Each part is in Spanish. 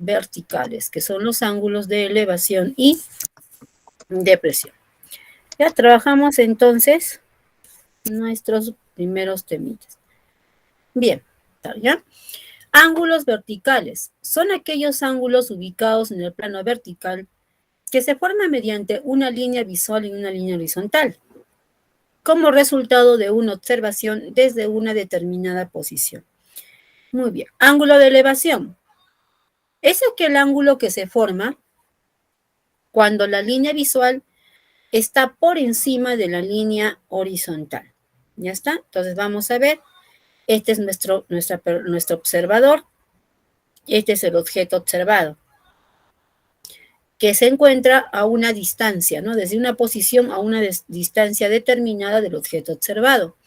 verticales, que son los ángulos de elevación y depresión. Ya trabajamos entonces nuestros primeros temitas. Bien, ¿ya? Ángulos verticales son aquellos ángulos ubicados en el plano vertical que se forman mediante una línea visual y una línea horizontal, como resultado de una observación desde una determinada posición. Muy bien, ángulo de elevación. Es aquel ángulo que se forma cuando la línea visual está por encima de la línea horizontal. ¿Ya está? Entonces vamos a ver. Este es nuestro observador. Este es el objeto observado, que se encuentra a una distancia, ¿no? Desde una posición a una distancia determinada del objeto observado.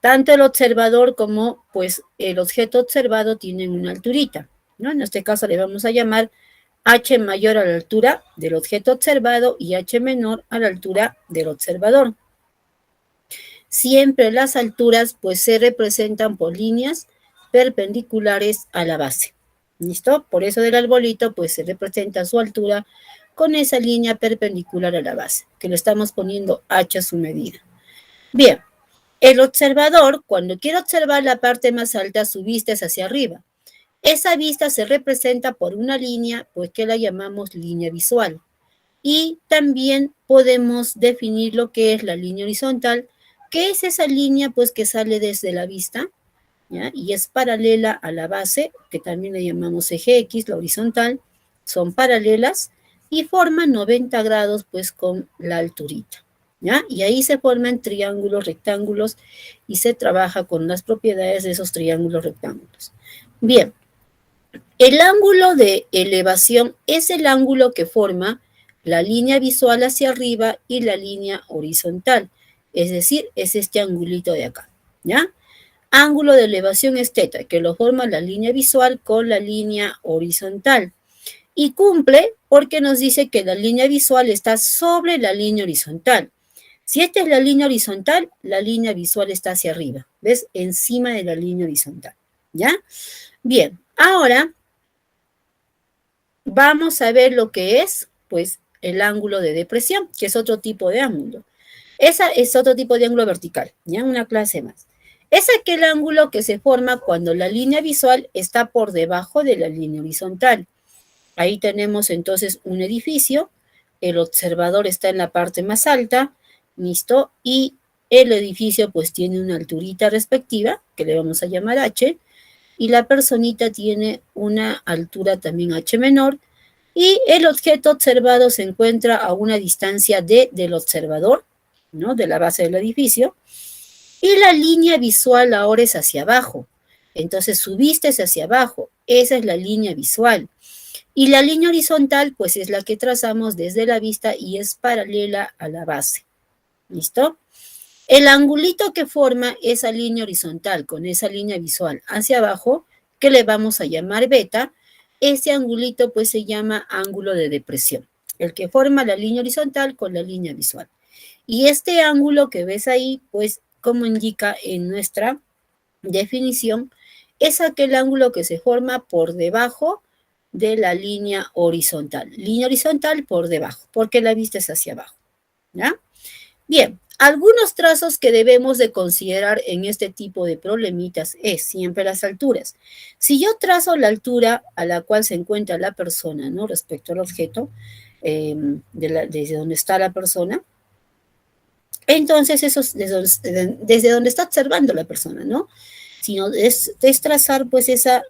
Tanto el observador como, pues, el objeto observado tienen una alturita, ¿no? En este caso le vamos a llamar h mayor a la altura del objeto observado y h menor a la altura del observador. Siempre las alturas, pues, se representan por líneas perpendiculares a la base. ¿Listo? Por eso del arbolito, pues, se representa su altura con esa línea perpendicular a la base, que le estamos poniendo h a su medida. Bien, el observador, cuando quiere observar la parte más alta, su vista es hacia arriba. Esa vista se representa por una línea, pues, que la llamamos línea visual. Y también podemos definir lo que es la línea horizontal, que es esa línea, pues, que sale desde la vista, ¿ya? Y es paralela a la base, que también le llamamos eje X, la horizontal, son paralelas y forman 90 grados, pues, con la alturita, ¿ya? Y ahí se forman triángulos, rectángulos, y se trabaja con las propiedades de esos triángulos, rectángulos. Bien, el ángulo de elevación es el ángulo que forma la línea visual hacia arriba y la línea horizontal, es decir, es este angulito de acá, ¿ya? Ángulo de elevación es teta, que lo forma la línea visual con la línea horizontal. Y cumple porque nos dice que la línea visual está sobre la línea horizontal. Si esta es la línea horizontal, la línea visual está hacia arriba, ¿ves? Encima de la línea horizontal, ¿ya? Bien, ahora vamos a ver lo que es, pues, el ángulo de depresión, que es otro tipo de ángulo. Esa es otro tipo de ángulo vertical, ¿ya? Una clase más. Es aquel ángulo que se forma cuando la línea visual está por debajo de la línea horizontal. Ahí tenemos entonces un edificio, el observador está en la parte más alta, ¿listo? Y el edificio pues tiene una alturita respectiva, que le vamos a llamar h, y la personita tiene una altura también h menor, y el objeto observado se encuentra a una distancia d del observador, ¿no? De la base del edificio, y la línea visual ahora es hacia abajo. Entonces su vista es hacia abajo. Esa es la línea visual. Y la línea horizontal, pues es la que trazamos desde la vista y es paralela a la base. ¿Listo? El angulito que forma esa línea horizontal con esa línea visual hacia abajo, que le vamos a llamar beta, ese angulito pues se llama ángulo de depresión. El que forma la línea horizontal con la línea visual. Y este ángulo que ves ahí, pues como indica en nuestra definición, es aquel ángulo que se forma por debajo de la línea horizontal. Línea horizontal por debajo, porque la vista es hacia abajo, ¿ya? Bien, algunos trazos que debemos de considerar en este tipo de problemitas es siempre las alturas. Si yo trazo la altura a la cual se encuentra la persona, ¿no? Respecto al objeto, desde donde está la persona, entonces eso es desde donde está observando la persona, ¿no? Sino es trazar pues esa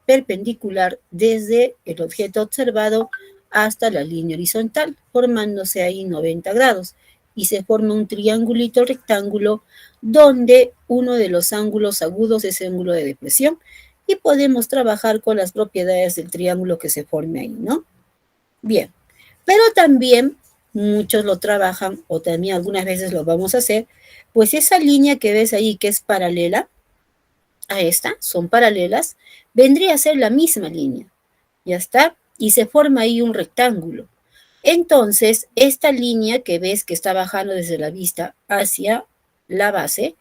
perpendicular desde el objeto observado hasta la línea horizontal, formándose ahí 90 grados. Y se forma un triangulito rectángulo donde uno de los ángulos agudos es el ángulo de depresión. Y podemos trabajar con las propiedades del triángulo que se forme ahí, ¿no? Bien, pero también muchos lo trabajan, o también algunas veces lo vamos a hacer, pues esa línea que ves ahí que es paralela a esta, son paralelas, vendría a ser la misma línea, ¿ya está? Y se forma ahí un rectángulo. Entonces, esta línea que ves que está bajando desde la vista hacia la base,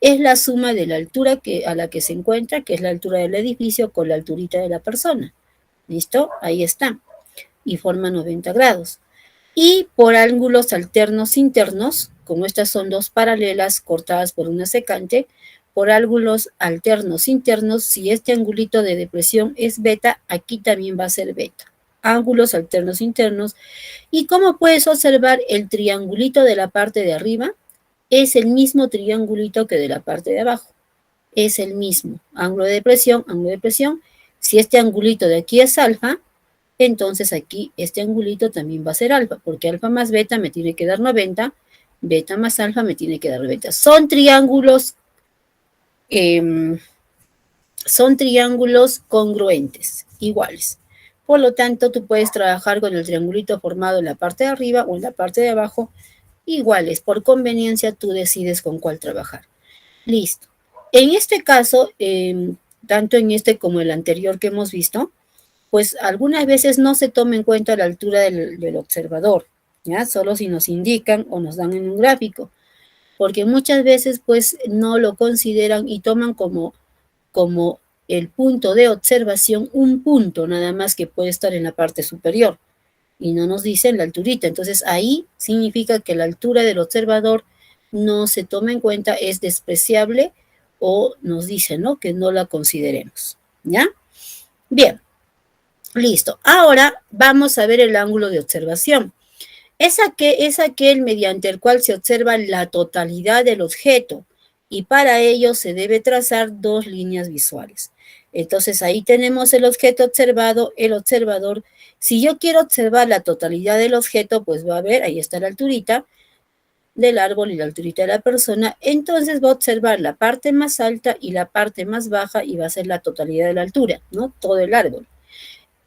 es la suma de la altura a la que se encuentra, que es la altura del edificio, con la alturita de la persona. ¿Listo? Ahí está. Y forma 90 grados. Y por ángulos alternos internos, como estas son dos paralelas cortadas por una secante, por ángulos alternos internos, si este angulito de depresión es beta, aquí también va a ser beta. Ángulos alternos internos. Y como puedes observar, el triangulito de la parte de arriba es el mismo triangulito que de la parte de abajo. Es el mismo. Ángulo de depresión, ángulo de depresión. Si este angulito de aquí es alfa, entonces aquí este angulito también va a ser alfa, porque alfa más beta me tiene que dar 90, beta más alfa me tiene que dar 90. Son triángulos congruentes, iguales. Por lo tanto, tú puedes trabajar con el triangulito formado en la parte de arriba o en la parte de abajo, iguales. Por conveniencia, tú decides con cuál trabajar. Listo. En este caso, tanto en este como el anterior que hemos visto, pues algunas veces no se toma en cuenta la altura del observador, ¿ya? Solo si nos indican o nos dan en un gráfico, porque muchas veces pues no lo consideran y toman como el punto de observación un punto nada más que puede estar en la parte superior y no nos dicen la alturita. Entonces ahí significa que la altura del observador no se toma en cuenta, es despreciable o nos dicen, ¿no?, que no la consideremos, ¿ya? Bien. Listo. Ahora vamos a ver el ángulo de observación. Es aquel mediante el cual se observa la totalidad del objeto y para ello se debe trazar dos líneas visuales. Entonces ahí tenemos el objeto observado, el observador. Si yo quiero observar la totalidad del objeto, pues va a ver, ahí está la alturita del árbol y la alturita de la persona. Entonces va a observar la parte más alta y la parte más baja y va a ser la totalidad de la altura, ¿no? Todo el árbol.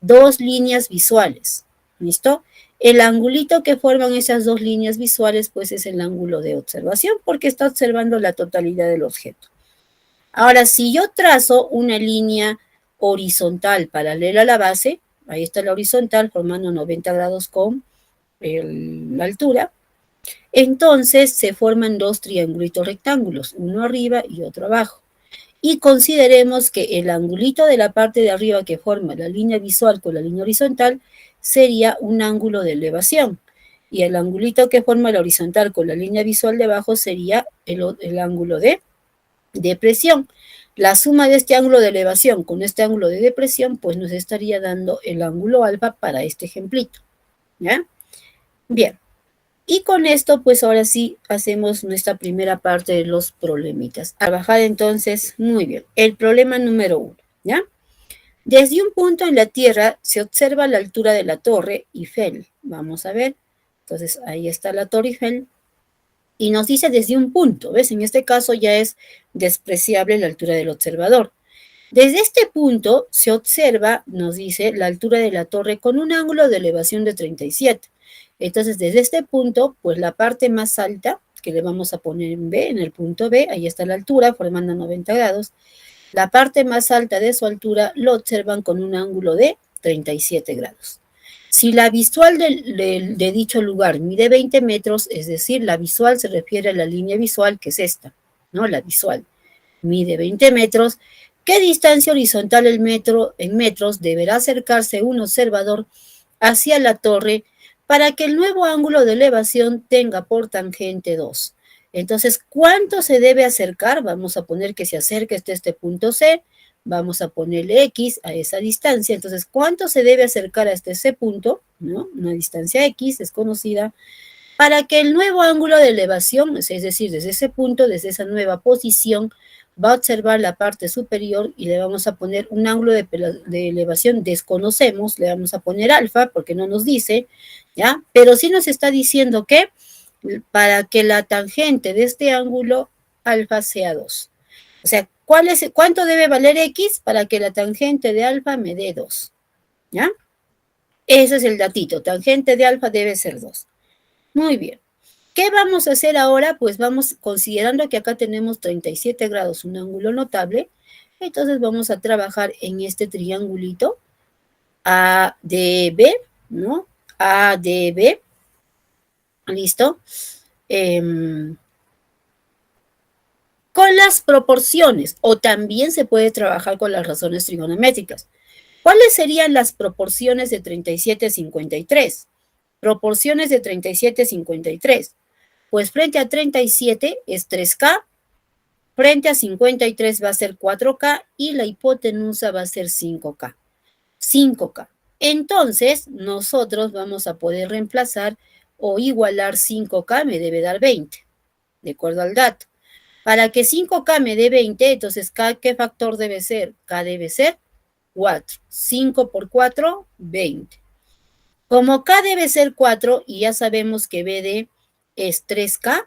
Dos líneas visuales, ¿listo? El angulito que forman esas dos líneas visuales, pues es el ángulo de observación, porque está observando la totalidad del objeto. Ahora, si yo trazo una línea horizontal paralela a la base, ahí está la horizontal formando 90 grados con la altura, entonces se forman dos triangulitos rectángulos, uno arriba y otro abajo. Y consideremos que el angulito de la parte de arriba que forma la línea visual con la línea horizontal sería un ángulo de elevación. Y el angulito que forma la horizontal con la línea visual de abajo sería el ángulo de depresión. La suma de este ángulo de elevación con este ángulo de depresión, pues nos estaría dando el ángulo alfa para este ejemplito. ¿Ya? Bien. Y con esto, pues ahora sí, hacemos nuestra primera parte de los problemitas. A trabajar entonces, muy bien. El problema número 1, ¿ya? Desde un punto en la Tierra se observa la altura de la Torre Eiffel. Vamos a ver. Entonces, ahí está la Torre Eiffel. Y nos dice desde un punto, ¿ves? En este caso ya es despreciable la altura del observador. Desde este punto se observa, nos dice, la altura de la torre con un ángulo de elevación de 37. Entonces, desde este punto, pues la parte más alta, que le vamos a poner en B, en el punto B, ahí está la altura, formando 90 grados. La parte más alta de su altura lo observan con un ángulo de 37 grados. Si la visual de dicho lugar mide 20 metros, es decir, la visual se refiere a la línea visual, que es esta, ¿no? La visual mide 20 metros. ¿Qué distancia horizontal en metros deberá acercarse un observador hacia la torre para que el nuevo ángulo de elevación tenga por tangente 2? Entonces, ¿cuánto se debe acercar? Vamos a poner que se acerque hasta este punto C. Vamos a ponerle X a esa distancia. Entonces, ¿cuánto se debe acercar hasta ese punto? ¿No? Una distancia X desconocida, para que el nuevo ángulo de elevación, es decir, desde ese punto, desde esa nueva posición, va a observar la parte superior y le vamos a poner un ángulo de elevación, desconocemos, le vamos a poner alfa porque no nos dice, ¿ya? Pero sí nos está diciendo que para que la tangente de este ángulo alfa sea 2. O sea, ¿cuánto debe valer X para que la tangente de alfa me dé 2? ¿Ya? Ese es el datito, tangente de alfa debe ser 2. Muy bien. ¿Qué vamos a hacer ahora? Pues vamos, considerando que acá tenemos 37 grados, un ángulo notable, entonces vamos a trabajar en este triangulito ADB, ¿no? ADB, ¿listo? Con la las proporciones, o también se puede trabajar con las razones trigonométricas. ¿Cuáles serían las proporciones de 37,53? Proporciones de 37,53. Pues frente a 37 es 3K, frente a 53 va a ser 4K y la hipotenusa va a ser 5K. 5K. Entonces, nosotros vamos a poder reemplazar o igualar 5K me debe dar 20, de acuerdo al dato. Para que 5K me dé 20, entonces, ¿qué factor debe ser? K debe ser 4. 5 por 4, 20. Como K debe ser 4 y ya sabemos que BD es 3K,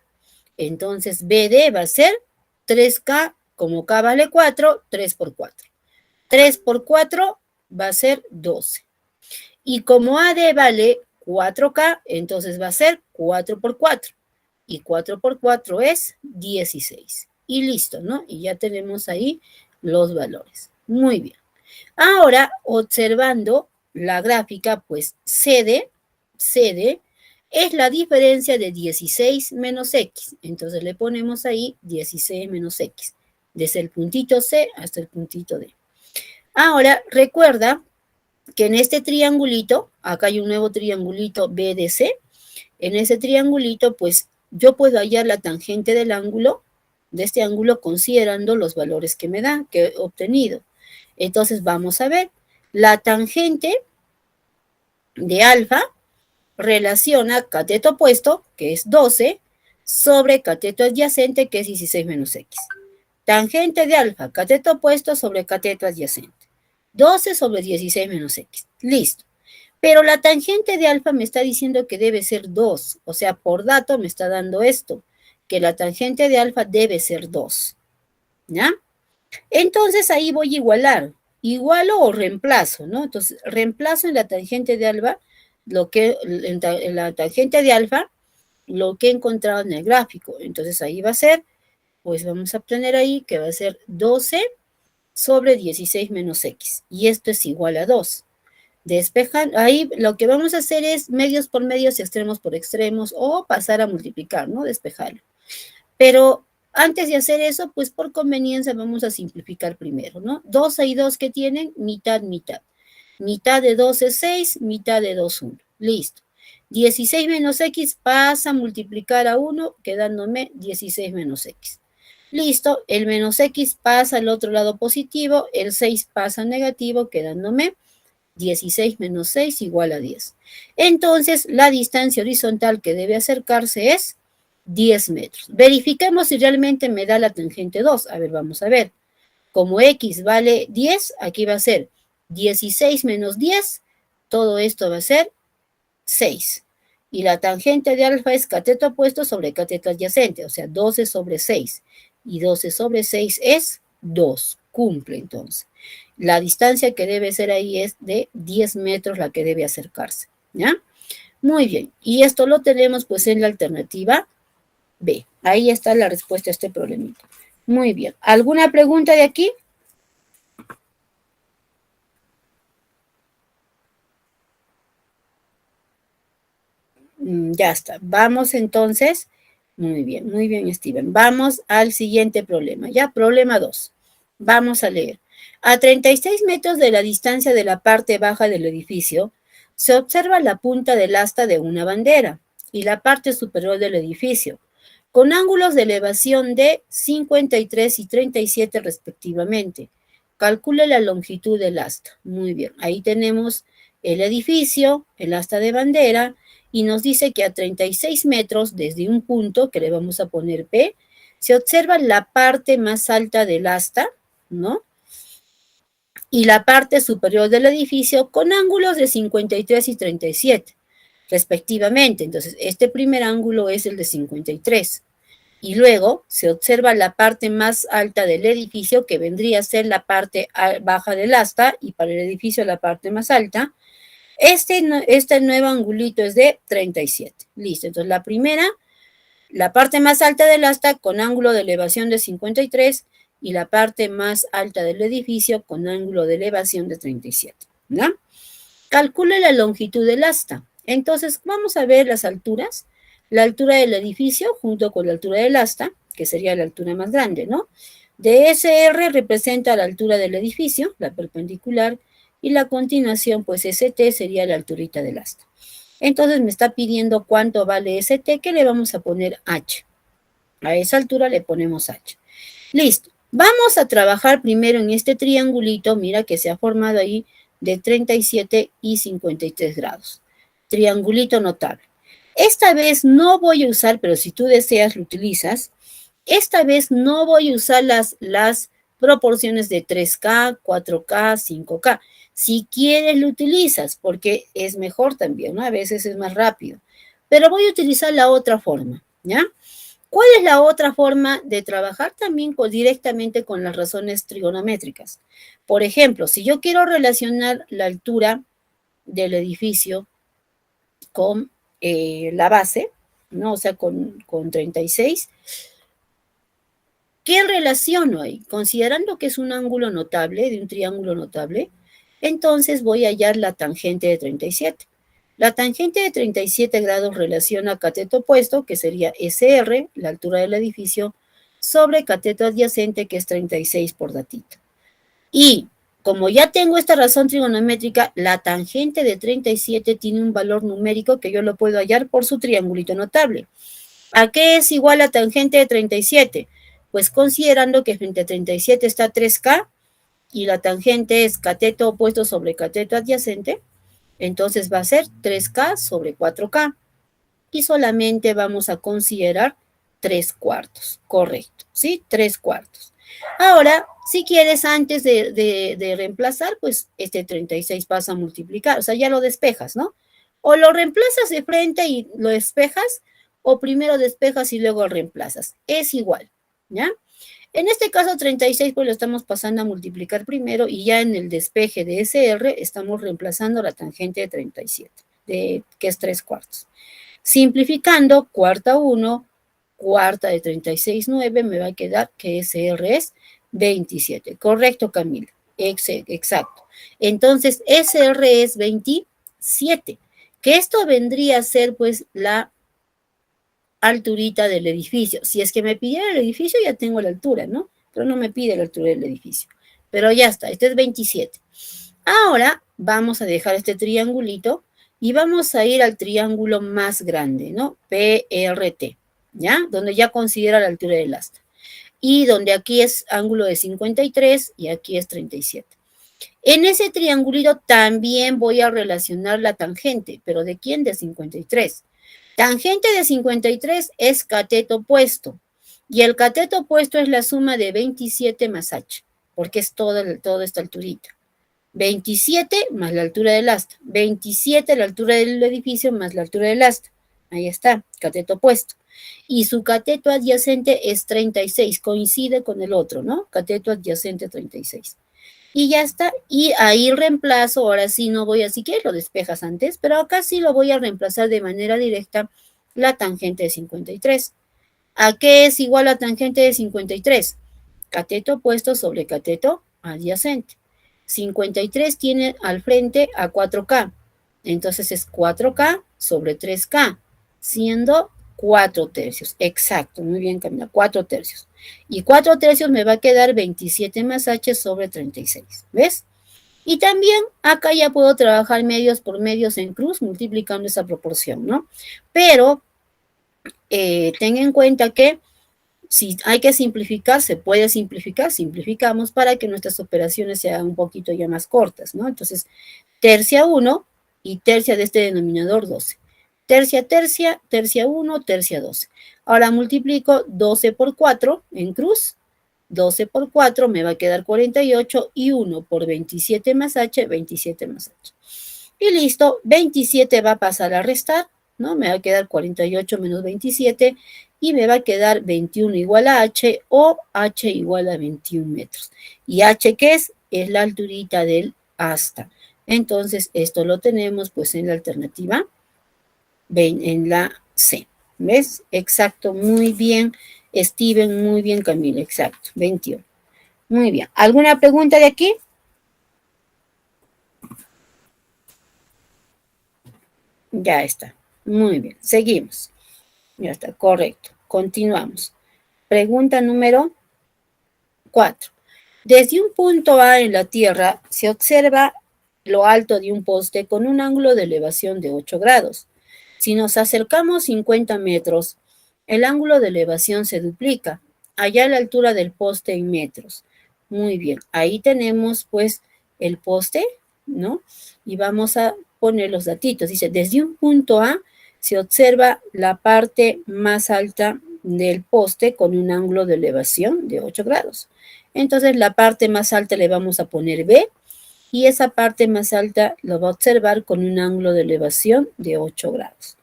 entonces BD va a ser 3K, como K vale 4, 3 por 4. 3 por 4 va a ser 12. Y como AD vale 4K, entonces va a ser 4 por 4. Y 4 por 4 es 16. Y listo, ¿no? Y ya tenemos ahí los valores. Muy bien. Ahora, observando la gráfica, pues CD es la diferencia de 16 menos X. Entonces le ponemos ahí 16 menos X. Desde el puntito C hasta el puntito D. Ahora, recuerda que en este triangulito, acá hay un nuevo triangulito BDC, en ese triangulito, pues yo puedo hallar la tangente del ángulo, de este ángulo, considerando los valores que me da, que he obtenido. Entonces vamos a ver, la tangente de alfa relaciona cateto opuesto, que es 12, sobre cateto adyacente, que es 16 menos X. Tangente de alfa, cateto opuesto sobre cateto adyacente. 12 sobre 16 menos X. Listo. Pero la tangente de alfa me está diciendo que debe ser 2. O sea, por dato me está dando esto, que la tangente de alfa debe ser 2. ¿Ya? Entonces ahí voy a igualar. Igualo o reemplazo, ¿no? Entonces, reemplazo en la tangente de alfa, en la tangente de alfa, lo que he encontrado en el gráfico. Entonces ahí va a ser, pues vamos a obtener ahí que va a ser 12 sobre 16 menos X. Y esto es igual a 2. Despejan, ahí lo que vamos a hacer es medios por medios y extremos por extremos o pasar a multiplicar, ¿no? Despejarlo. Pero antes de hacer eso, pues por conveniencia vamos a simplificar primero, ¿no? 12 y 2 que tienen, mitad, mitad. Mitad de 2 es 6, mitad de 2, 1. Listo. 16 menos X pasa a multiplicar a 1, quedándome 16 menos X. Listo, el menos X pasa al otro lado positivo, el 6 pasa a negativo, quedándome 16 menos 6 igual a 10. Entonces, la distancia horizontal que debe acercarse es 10 metros. Verifiquemos si realmente me da la tangente 2. A ver, vamos a ver. Como X vale 10, aquí va a ser 16 menos 10. Todo esto va a ser 6. Y la tangente de alfa es cateto opuesto sobre cateto adyacente, o sea, 12 sobre 6. Y 12 sobre 6 es 2. Cumple entonces. La distancia que debe ser ahí es de 10 metros la que debe acercarse. ¿Ya? Muy bien. Y esto lo tenemos pues en la alternativa B. Ahí está la respuesta a este problemita. Muy bien. ¿Alguna pregunta de aquí? Ya está. Vamos entonces. Muy bien, Steven. Vamos al siguiente problema. Ya, problema 2. Vamos a leer. A 36 metros de la distancia de la parte baja del edificio, se observa la punta del asta de una bandera y la parte superior del edificio, con ángulos de elevación de 53 y 37 respectivamente. Calcule la longitud del asta. Muy bien, ahí tenemos el edificio, el asta de bandera, y nos dice que a 36 metros desde un punto, que le vamos a poner P, se observa la parte más alta del asta, ¿no? Y la parte superior del edificio con ángulos de 53 y 37, respectivamente. Entonces, este primer ángulo es el de 53. Y luego se observa la parte más alta del edificio, que vendría a ser la parte baja del asta, y para el edificio la parte más alta. Este nuevo angulito es de 37. Listo. Entonces, la primera, la parte más alta del asta con ángulo de elevación de 53 y la parte más alta del edificio con ángulo de elevación de 37. ¿No? Calcule la longitud del asta. Entonces, vamos a ver las alturas. La altura del edificio junto con la altura del asta, que sería la altura más grande, ¿no? DSR representa la altura del edificio, la perpendicular, y la continuación, pues ST sería la alturita del asta. Entonces me está pidiendo cuánto vale ST, que le vamos a poner H. A esa altura le ponemos H. Listo. Vamos a trabajar primero en este triangulito, mira que se ha formado ahí de 37 y 53 grados. Triangulito notable. Esta vez no voy a usar, pero si tú deseas lo utilizas, esta vez no voy a usar las proporciones de 3K, 4K, 5K. Si quieres lo utilizas, porque es mejor también, ¿no? A veces es más rápido. Pero voy a utilizar la otra forma, ¿ya? ¿Cuál es la otra forma de trabajar también directamente con las razones trigonométricas? Por ejemplo, si yo quiero relacionar la altura del edificio con la base, ¿no? O sea, con 36, ¿qué relaciono ahí? Considerando que es un ángulo notable, de un triángulo notable, entonces voy a hallar la tangente de 37. La tangente de 37 grados relaciona cateto opuesto, que sería SR, la altura del edificio, sobre cateto adyacente, que es 36 por datito. Y como ya tengo esta razón trigonométrica, la tangente de 37 tiene un valor numérico que yo lo puedo hallar por su triangulito notable. ¿A qué es igual la tangente de 37? Pues considerando que frente a 37 está 3K y la tangente es cateto opuesto sobre cateto adyacente, entonces va a ser 3K sobre 4K. Y solamente vamos a considerar 3/4. Correcto, ¿sí? 3/4. Ahora, si quieres, antes de reemplazar, pues este 36 pasa a multiplicar. O sea, ya lo despejas, ¿no? O lo reemplazas de frente y lo despejas, o primero despejas y luego reemplazas. Es igual, ¿ya? En este caso, 36 pues lo estamos pasando a multiplicar primero y ya en el despeje de SR estamos reemplazando la tangente de 37, que es 3/4. Simplificando, cuarta 1, cuarta de 36, 9, me va a quedar que SR es 27. Correcto, Camila. Exacto. Entonces, SR es 27. Que esto vendría a ser, pues, la alturita del edificio. Si es que me pidiera el edificio, ya tengo la altura, ¿no? Pero no me pide la altura del edificio. Pero ya está, este es 27. Ahora vamos a dejar este triangulito y vamos a ir al triángulo más grande, ¿no? PRT, ¿ya? Donde ya considera la altura del asta. Y donde aquí es ángulo de 53 y aquí es 37. En ese triangulito también voy a relacionar la tangente, pero ¿de quién? De 53. Tangente de 53 es cateto opuesto. Y el cateto opuesto es la suma de 27 más h, porque es toda esta alturita. 27 más la altura del asta. 27 la altura del edificio más la altura del asta. Ahí está, cateto opuesto. Y su cateto adyacente es 36, coincide con el otro, ¿no? Cateto adyacente 36. Y ya está, y ahí reemplazo, ahora sí no voy a, si quieres lo despejas antes, pero acá sí lo voy a reemplazar de manera directa la tangente de 53. ¿A qué es igual la tangente de 53? Cateto opuesto sobre cateto adyacente. 53 tiene al frente a 4K, entonces es 4K sobre 3K, siendo 4 tercios. Exacto, muy bien, Camila, 4 tercios. Y 4 tercios me va a quedar 27 más h sobre 36, ¿ves? Y también acá ya puedo trabajar medios por medios en cruz multiplicando esa proporción, ¿no? Pero ten en cuenta que si hay que simplificar, se puede simplificar, simplificamos para que nuestras operaciones sean un poquito ya más cortas, ¿no? Entonces, tercia 1 y tercia de este denominador 12. Tercia, tercia, tercia 1, tercia 12. Ahora multiplico 12 por 4 en cruz. 12 por 4 me va a quedar 48 y 1 por 27 más h, 27 más h. Y listo, 27 va a pasar a restar, ¿no? Me va a quedar 48 menos 27 y me va a quedar 21 igual a h o h igual a 21 metros. ¿Y h qué es? Es la alturita del asta. Entonces, esto lo tenemos pues en la alternativa, en la C. ¿Ves? Exacto, muy bien, Steven, muy bien, Camila, exacto, 21. Muy bien. ¿Alguna pregunta de aquí? Ya está. Muy bien. Seguimos. Ya está, correcto. Continuamos. Pregunta número 4. Desde un punto A en la Tierra se observa lo alto de un poste con un ángulo de elevación de 8 grados. Si nos acercamos 50 metros, el ángulo de elevación se duplica. Allá la altura del poste en metros. Muy bien, ahí tenemos pues el poste, ¿no? Y vamos a poner los datitos. Dice, desde un punto A se observa la parte más alta del poste con un ángulo de elevación de 8 grados. Entonces la parte más alta le vamos a poner B y esa parte más alta lo va a observar con un ángulo de elevación de 8 grados.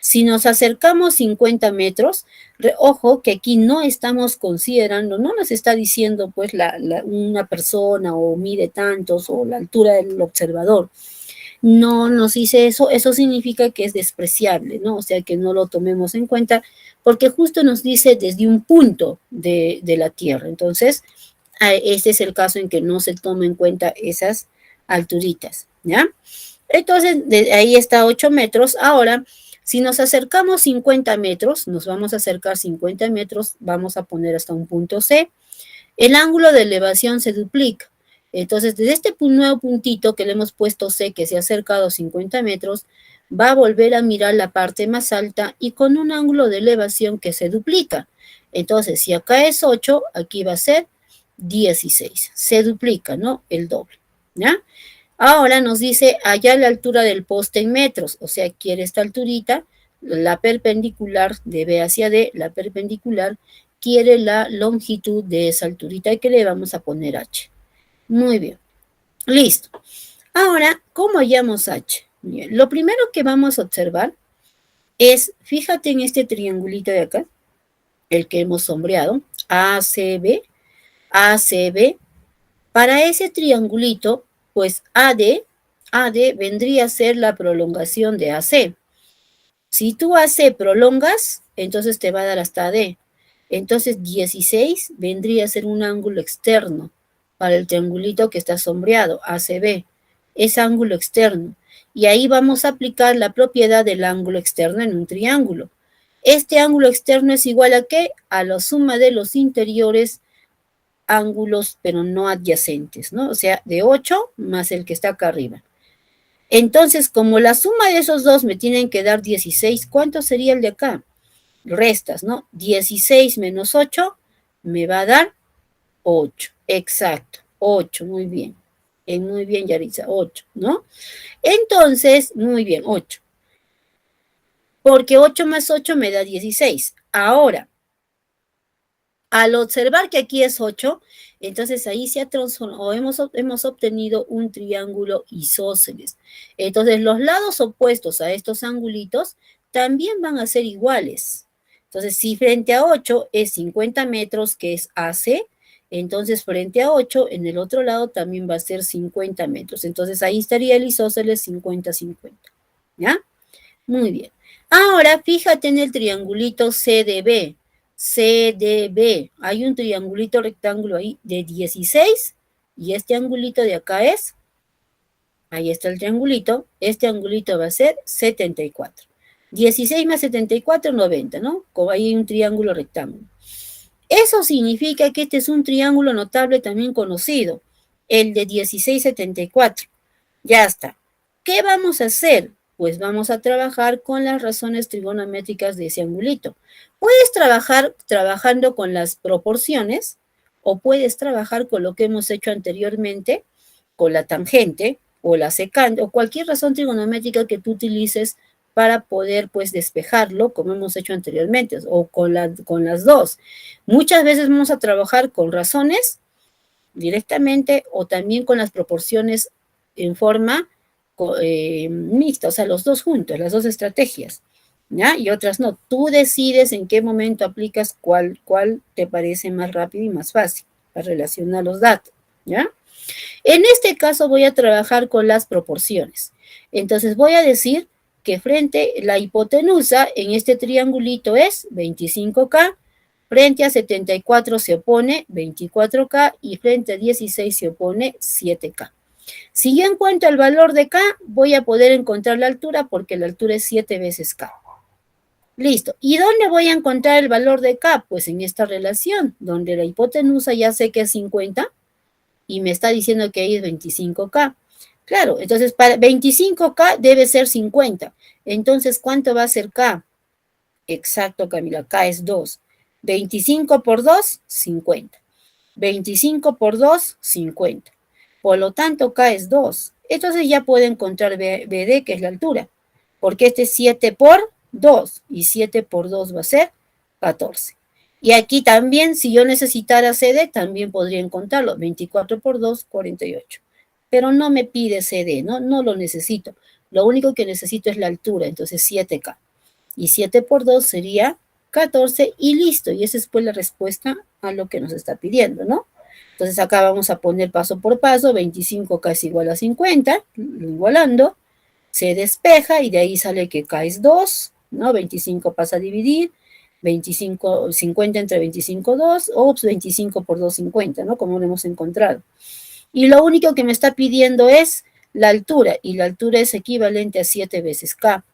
Si nos acercamos 50 metros, ojo que aquí no estamos considerando, no nos está diciendo pues una persona o mide tantos o la altura del observador. No nos dice eso, eso significa que es despreciable, ¿no? O sea, que no lo tomemos en cuenta porque justo nos dice desde un punto de la Tierra. Entonces, este es el caso en que no se toma en cuenta esas alturitas, ¿ya? Entonces, ahí está 8 metros. Ahora, si nos acercamos 50 metros, nos vamos a acercar 50 metros, vamos a poner hasta un punto C. El ángulo de elevación se duplica. Entonces, desde este nuevo puntito que le hemos puesto C, que se ha acercado 50 metros, va a volver a mirar la parte más alta y con un ángulo de elevación que se duplica. Entonces, si acá es 8, aquí va a ser 16. Se duplica, ¿no? El doble, ¿ya? Ahora nos dice allá la altura del poste en metros, o sea, quiere esta alturita, la perpendicular de B hacia D, la perpendicular quiere la longitud de esa alturita que le vamos a poner H. Muy bien, listo. Ahora, ¿cómo hallamos H? Bien, lo primero que vamos a observar es, fíjate en este triangulito de acá, el que hemos sombreado, ACB, ACB. Para ese triangulito, pues AD vendría a ser la prolongación de AC. Si tú AC prolongas, entonces te va a dar hasta AD. Entonces 16 vendría a ser un ángulo externo para el triangulito que está sombreado, ACB. Es ángulo externo. Y ahí vamos a aplicar la propiedad del ángulo externo en un triángulo. Este ángulo externo es igual a ¿qué? A la suma de los interiores ángulos, pero no adyacentes, ¿no? O sea, de 8 más el que está acá arriba. Entonces, como la suma de esos dos me tienen que dar 16, ¿cuánto sería el de acá? Restas, ¿no? 16 menos 8 me va a dar 8. Exacto, 8, muy bien. Muy bien, Yaritza, 8, ¿no? Entonces, muy bien, 8. Porque 8 más 8 me da 16. Ahora, al observar que aquí es 8, entonces ahí se ha transformado, hemos obtenido un triángulo isósceles. Entonces los lados opuestos a estos angulitos también van a ser iguales. Entonces si frente a 8 es 50 metros, que es AC, entonces frente a 8 en el otro lado también va a ser 50 metros. Entonces ahí estaría el isósceles 50-50. ¿Ya? Muy bien. Ahora fíjate en el triangulito CDB. CDB. Hay un triangulito rectángulo ahí de 16 y este angulito de acá es, ahí está el triangulito, este angulito va a ser 74. 16 más 74, 90, ¿no? Como ahí hay un triángulo rectángulo. Eso significa que este es un triángulo notable también conocido, el de 16-74. Ya está. ¿Qué vamos a hacer? Pues vamos a trabajar con las razones trigonométricas de ese angulito. Puedes trabajar trabajando con las proporciones o puedes trabajar con lo que hemos hecho anteriormente, con la tangente o la secante o cualquier razón trigonométrica que tú utilices para poder pues despejarlo como hemos hecho anteriormente o con las dos. Muchas veces vamos a trabajar con razones directamente o también con las proporciones en forma mixta, o sea, los dos juntos, las dos estrategias, ¿ya? Y otras no. Tú decides en qué momento aplicas cuál te parece más rápido y más fácil para relacionar los datos, ¿ya? En este caso voy a trabajar con las proporciones. Entonces voy a decir que frente la hipotenusa en este triangulito es 25K, frente a 74 se opone 24K y frente a 16 se opone 7K. Si yo encuentro el valor de K, voy a poder encontrar la altura porque la altura es 7 veces K. Listo. ¿Y dónde voy a encontrar el valor de K? Pues en esta relación, donde la hipotenusa ya sé que es 50 y me está diciendo que ahí es 25K. Claro, entonces para 25K debe ser 50. Entonces, ¿cuánto va a ser K? Exacto, Camila, K es 2. 25 por 2, 50. 25 por 2, 50. Por lo tanto, K es 2. Entonces ya puedo encontrar BD, que es la altura, porque este es 7 por 2, y 7 por 2 va a ser 14. Y aquí también, si yo necesitara CD, también podría encontrarlo. 24 por 2, 48. Pero no me pide CD, ¿no? No lo necesito. Lo único que necesito es la altura, entonces 7K. Y 7 por 2 sería 14 y listo. Y esa es pues la respuesta a lo que nos está pidiendo, ¿no? Entonces acá vamos a poner paso por paso, 25K es igual a 50, igualando, se despeja y de ahí sale que K es 2, ¿no? 25 pasa a dividir, 25, 50 entre 25, 2, ops, 25 por 2, 50, ¿no? Como lo hemos encontrado. Y lo único que me está pidiendo es la altura, y la altura es equivalente a 7 veces K.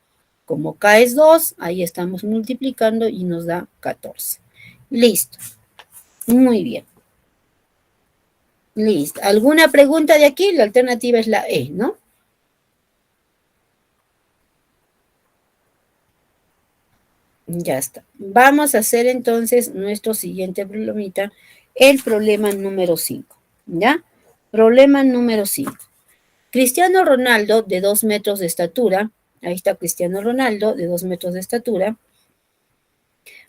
Como K es 2, ahí estamos multiplicando y nos da 14. Listo. Muy bien. Listo. ¿Alguna pregunta de aquí? La alternativa es la E, ¿no? Ya está. Vamos a hacer entonces nuestro siguiente problemita, el problema número 5. ¿Ya? Problema número 5. Cristiano Ronaldo, de 2 metros de estatura, ahí está Cristiano Ronaldo, de 2 metros de estatura,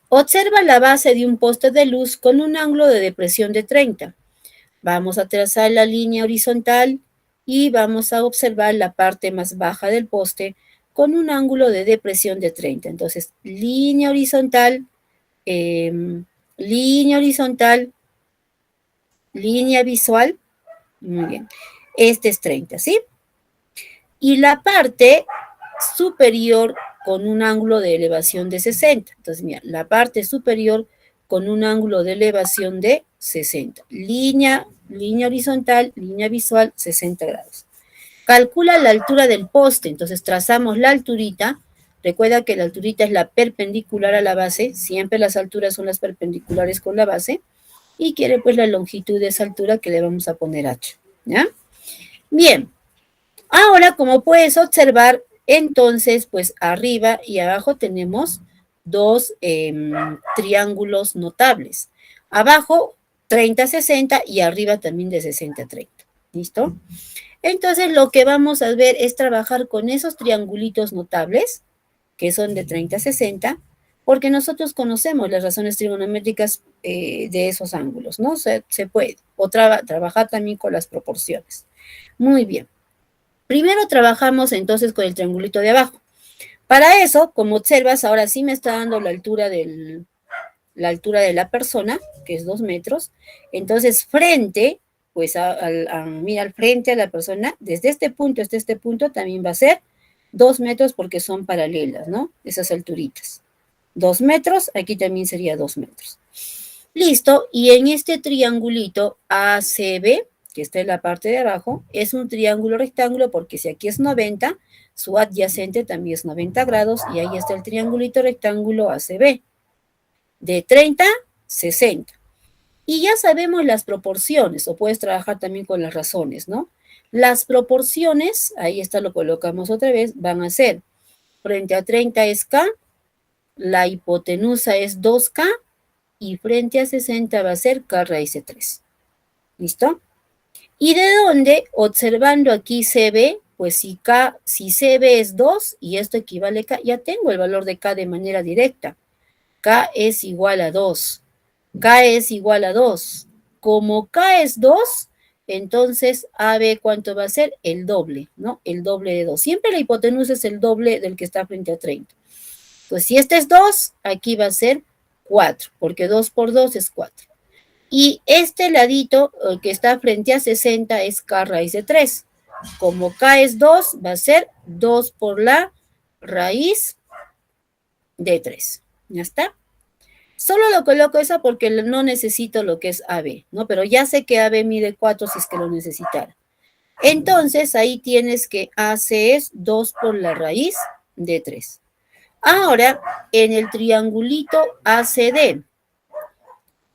observa la base de un poste de luz con un ángulo de depresión de 30. Vamos a trazar la línea horizontal y vamos a observar la parte más baja del poste con un ángulo de depresión de 30. Entonces, línea horizontal, línea horizontal, línea visual. Muy bien. Este es 30, ¿sí? Y la parte superior con un ángulo de elevación de 60. Entonces, mira, la parte superior con un ángulo de elevación de 60. Línea horizontal, línea visual, 60 grados. Calcula la altura del poste, entonces trazamos la alturita. Recuerda que la alturita es la perpendicular a la base, siempre las alturas son las perpendiculares con la base, y quiere pues la longitud de esa altura que le vamos a poner h, ¿ya? Bien, ahora como puedes observar, entonces pues arriba y abajo tenemos dos triángulos notables. Abajo 30-60 y arriba también de 60-30. ¿Listo? Entonces lo que vamos a ver es trabajar con esos triangulitos notables, que son de 30-60, porque nosotros conocemos las razones trigonométricas de esos ángulos, ¿no? Se puede. O trabajar también con las proporciones. Muy bien. Primero trabajamos entonces con el triangulito de abajo. Para eso, como observas, ahora sí me está dando la altura de la persona, que es 2 metros. Entonces, frente, pues mira, al frente a la persona, desde este punto hasta este punto también va a ser 2 metros porque son paralelas, ¿no? Esas alturitas. 2 metros, aquí también sería 2 metros. Listo, y en este triangulito ACB, que está en la parte de abajo, es un triángulo rectángulo porque si aquí es 90, su adyacente también es 90 grados y ahí está el triangulito rectángulo ACB, de 30, 60. Y ya sabemos las proporciones, o puedes trabajar también con las razones, ¿no? Las proporciones, ahí está, lo colocamos otra vez, van a ser, frente a 30 es K, la hipotenusa es 2K, y frente a 60 va a ser K raíz de 3. ¿Listo? ¿Y de dónde? Observando aquí CB, pues si CB es 2 y esto equivale a K, ya tengo el valor de K de manera directa. K es igual a 2. K es igual a 2. Como K es 2, entonces AB, ¿cuánto va a ser? El doble, ¿no? El doble de 2. Siempre la hipotenusa es el doble del que está frente a 30. Pues si este es 2, aquí va a ser 4, porque 2 por 2 es 4. Y este ladito que está frente a 60 es K raíz de 3. Como K es 2, va a ser 2 por la raíz de 3. ¿Ya está? Solo lo coloco eso porque no necesito lo que es AB, ¿no? Pero ya sé que AB mide 4 si es que lo necesitara. Entonces, ahí tienes que AC es 2 por la raíz de 3. Ahora, en el triangulito ACD,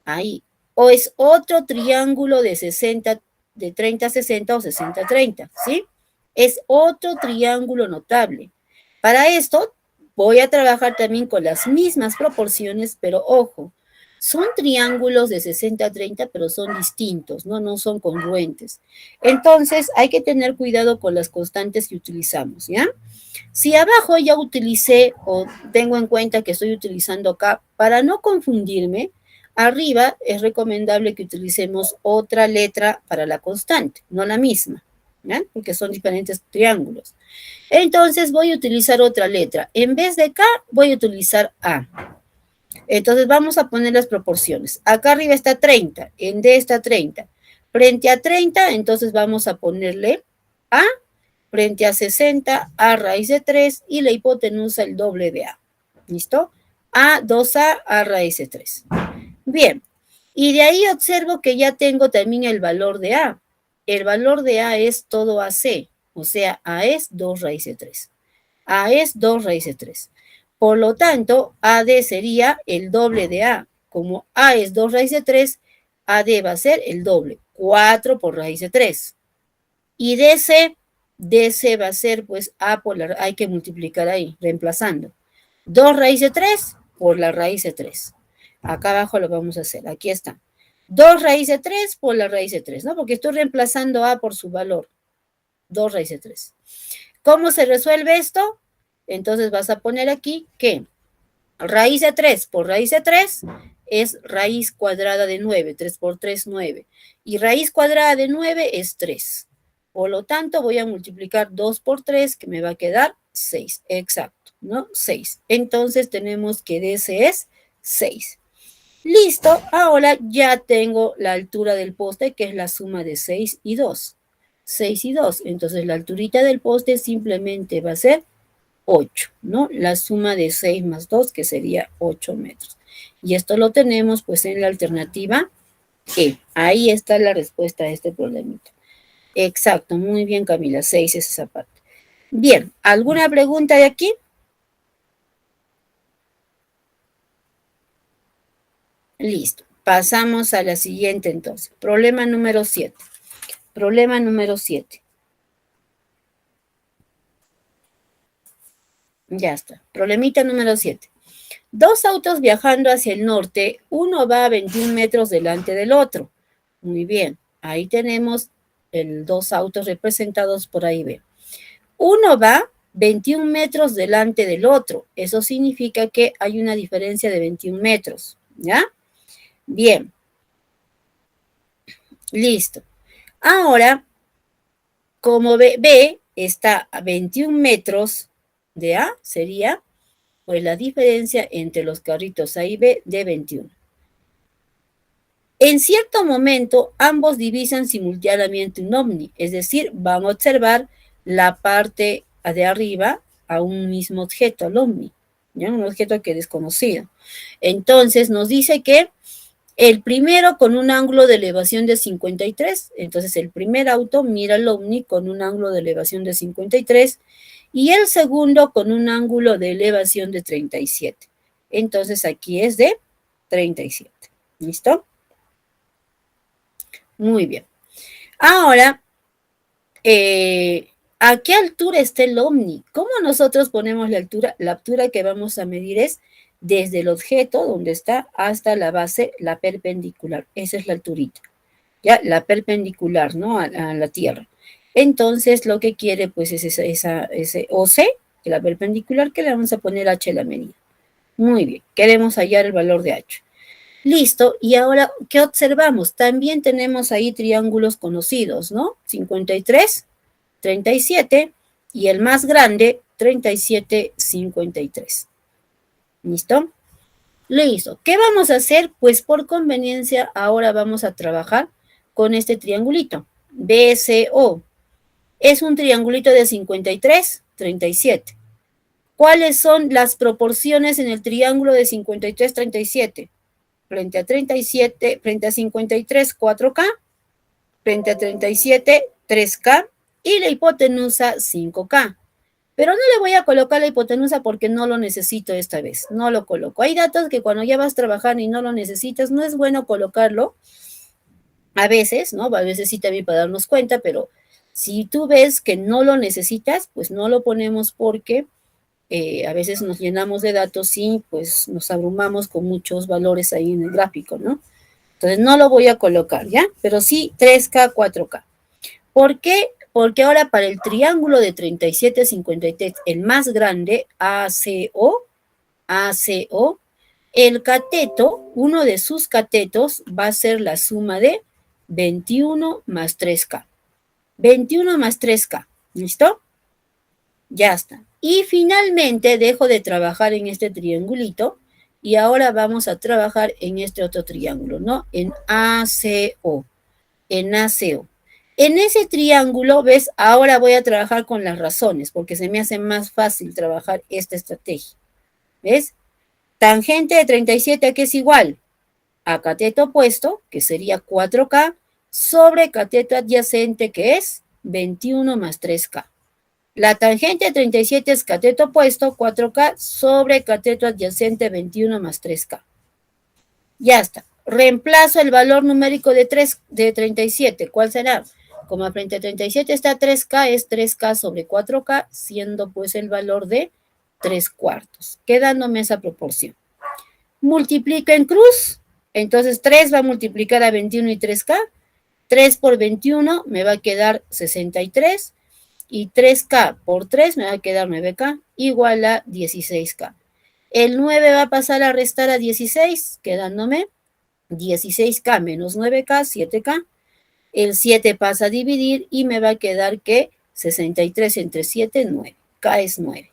ahí, o es otro triángulo de 60, de 30 a 60 o 60 a 30, ¿sí? Es otro triángulo notable. Para esto, voy a trabajar también con las mismas proporciones, pero ojo, son triángulos de 60 a 30, pero son distintos, ¿no? No son congruentes. Entonces, hay que tener cuidado con las constantes que utilizamos, ¿ya? Si abajo ya utilicé o tengo en cuenta que estoy utilizando acá, para no confundirme, arriba es recomendable que utilicemos otra letra para la constante, no la misma, ¿ya? Porque son diferentes triángulos. Entonces voy a utilizar otra letra. En vez de K, voy a utilizar A. Entonces vamos a poner las proporciones. Acá arriba está 30, en D está 30. Frente a 30, entonces vamos a ponerle A. Frente a 60, A raíz de 3 y la hipotenusa el doble de A. ¿Listo? A, 2A, A raíz de 3. Bien, y de ahí observo que ya tengo también el valor de A. El valor de A es todo AC, o sea, A es 2 raíz de 3. A es 2 raíz de 3. Por lo tanto, AD sería el doble de A. Como A es 2 raíz de 3, AD va a ser el doble, 4 por raíz de 3. Y DC va a ser pues A por la, hay que multiplicar ahí, reemplazando. 2 raíz de 3 por la raíz de 3. Acá abajo lo vamos a hacer, aquí está. 2 raíz de 3 por la raíz de 3, ¿no? Porque estoy reemplazando A por su valor. 2 raíz de 3. ¿Cómo se resuelve esto? Entonces vas a poner aquí que raíz de 3 por raíz de 3 es raíz cuadrada de 9. 3 por 3, 9. Y raíz cuadrada de 9 es 3. Por lo tanto, voy a multiplicar 2 por 3, que me va a quedar 6. Exacto, ¿no? 6. Entonces, tenemos que DC es 6. Listo, ahora ya tengo la altura del poste, que es la suma de 6 y 2. 6 y 2. Entonces, la alturita del poste simplemente va a ser 8, ¿no? La suma de 6 más 2, que sería 8 metros. Y esto lo tenemos, pues, en la alternativa E. Ahí está la respuesta a este problemita. Exacto, muy bien, Camila, 6 es esa parte. Bien, ¿alguna pregunta de aquí? Listo, pasamos a la siguiente entonces. Problema número 7. Problema número 7. Ya está. Problemita número 7. Dos autos viajando hacia el norte, uno va a 21 metros delante del otro. Muy bien, ahí tenemos dos autos representados por ahí, ve. Uno va 21 metros delante del otro. Eso significa que hay una diferencia de 21 metros, ¿ya? Bien, listo. Ahora, como B está a 21 metros de A, sería pues la diferencia entre los carritos A y B de 21. En cierto momento, ambos divisan simultáneamente un ovni, es decir, van a observar la parte de arriba a un mismo objeto, al ovni, ¿ya? Un objeto que es desconocido. Entonces, nos dice que el primero con un ángulo de elevación de 53, entonces el primer auto mira al ovni con un ángulo de elevación de 53 y el segundo con un ángulo de elevación de 37. Entonces aquí es de 37. ¿Listo? Muy bien. Ahora, ¿a qué altura está el ovni? ¿Cómo nosotros ponemos la altura? La altura que vamos a medir es desde el objeto donde está hasta la base, la perpendicular. Esa es la alturita. Ya, la perpendicular, ¿no? A la Tierra. Entonces, lo que quiere, pues, es ese OC, que la perpendicular, que le vamos a poner H a la medida. Muy bien, queremos hallar el valor de H. Listo, y ahora, ¿qué observamos? También tenemos ahí triángulos conocidos, ¿no? 53, 37 y el más grande, 37, 53. ¿Listo? Listo. ¿Qué vamos a hacer? Pues por conveniencia, ahora vamos a trabajar con este triangulito. BCO. Es un triangulito de 53, 37. ¿Cuáles son las proporciones en el triángulo de 53, 37? Frente a 37, frente a 53, 4K, frente a 37, 3K y la hipotenusa 5K. Pero no le voy a colocar la hipotenusa porque no lo necesito esta vez, no lo coloco. Hay datos que cuando ya vas a trabajar y no lo necesitas, no es bueno colocarlo. A veces, ¿no? A veces sí también para darnos cuenta, pero si tú ves que no lo necesitas, pues no lo ponemos porque a veces nos llenamos de datos y pues nos abrumamos con muchos valores ahí en el gráfico, ¿no? Entonces no lo voy a colocar, ¿ya? Pero sí 3K, 4K. ¿Por qué? Porque ahora para el triángulo de 37, 53, el más grande, ACO, el cateto, uno de sus catetos va a ser la suma de 21 más 3K. 21 más 3K. ¿Listo? Ya está. Y finalmente dejo de trabajar en este triangulito y ahora vamos a trabajar en este otro triángulo, ¿no? En ACO. En ACO. En ese triángulo, ¿ves? Ahora voy a trabajar con las razones porque se me hace más fácil trabajar esta estrategia. ¿Ves? Tangente de 37, ¿a qué es igual? A cateto opuesto, que sería 4K, sobre cateto adyacente, que es 21 más 3K. La tangente de 37 es cateto opuesto, 4K, sobre cateto adyacente, 21 más 3K. Ya está. Reemplazo el valor numérico de 37. ¿Cuál será? Como frente a 37 está 3K, es 3K sobre 4K, siendo pues el valor de 3 cuartos, quedándome esa proporción. Multiplica en cruz, entonces 3 va a multiplicar a 21 y 3K. 3 por 21 me va a quedar 63 y 3K por 3 me va a quedar 9K igual a 16K. El 9 va a pasar a restar a 16, quedándome 16K menos 9K, 7K. El 7 pasa a dividir y me va a quedar que 63 entre 7, 9. K es 9.